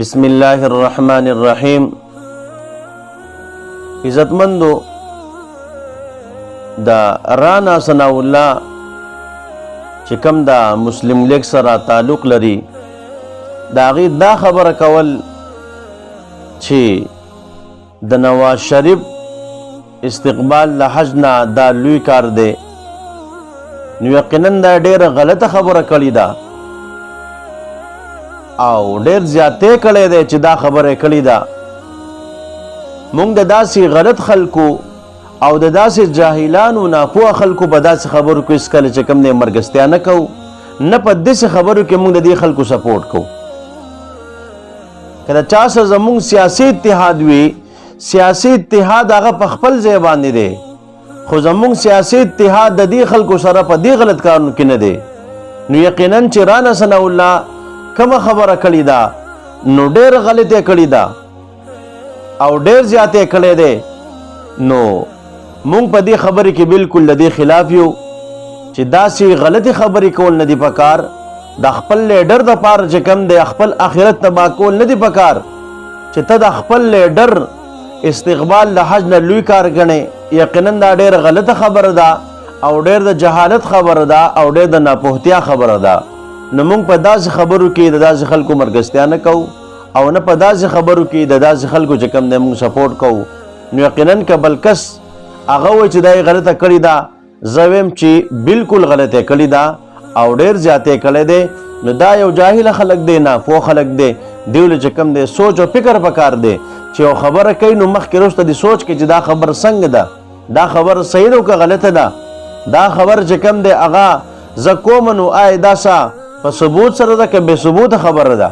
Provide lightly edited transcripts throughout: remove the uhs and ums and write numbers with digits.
بسم الله الرحمن الرحیم. عزتمندو دا رانا ثناء الله چې کوم دا مسلم لیگ سره تعلق لري دا غي دا خبره کول چې د نواز شریف استقبال له حج نه دا لوی کار دی، نو یقینا دا ډیره غلطه خبره کړې ده او ډیر زیاته کړي دی چې دا خبره کړې ده. مونږ د داسې غلط خلکو او د داسې جاهلانو ناپوه خلکو په داسې خبرو کې اسکل چې کوم نه مرګستیا نه کوو، نه په داسې خبرو کې مونږ د دې خلکو سپورټ کوو. کله چا سره زمونږ سیاسي اتحاد وي، سیاسي اتحاد هغه په خپل ځای باندې دی، خو زمونږ سیاسي اتحاد د دې خلکو سره په دې غلط کارونو کې نه دی. نو یقینا چې رانا ثناء الله کومه خبره کړې ده نو ډېر غلطه کړې ده او ډېر زیاته کړې ده. نو مونږ په دې خبرې کې بالکل د دې خلاف یو چې داسې غلطي خبرې کول نه دي پکار. د خپل لیډر د پاره چې کم دی خپل آخرت تبا کول نه دي پکار چې ته د خپل لیډر استقبال له حج نه لوی کار ګڼې. یقینا دا ډېر غلطه خبره ده او ډېر د جهالت خبره ده او ډېر د ناپوهتیا خبره ده. نو مونږ په داسې خبرو کې د داسې خلکو مرګستیا نه کوو او نه په داسې خبرو کې د داسې خلکو چې کوم دی مونږ سپورټ کوو. نو یقینا که بل کس هغه وایي چې دا یې غلطه کړې ده، زه وایم چې بالکل غلطه کړې ده او ډېر زیاته کړی دی. نو دا یو جاهل خلک دی، ناپوه خلک دی، دیوله چې کوم دی سوچ او فکر پکار دی چې یو خبره کوي نو مخکې وروسته دې سوچ کې چې دا خبره څنګه ده، دا خبره صحیح ده او که غلطه ده. دا خبره چې کوم دی هغه زه کوم نو آی دا څه په ثبوت سره ده که بې ثبوته خبره ده.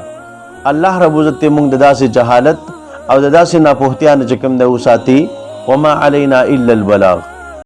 الله رب عزت موږ د داسې جهالت او د داسې ناپوهتیا نه چې کوم دی وساتي. وما علینا الا البلاغ.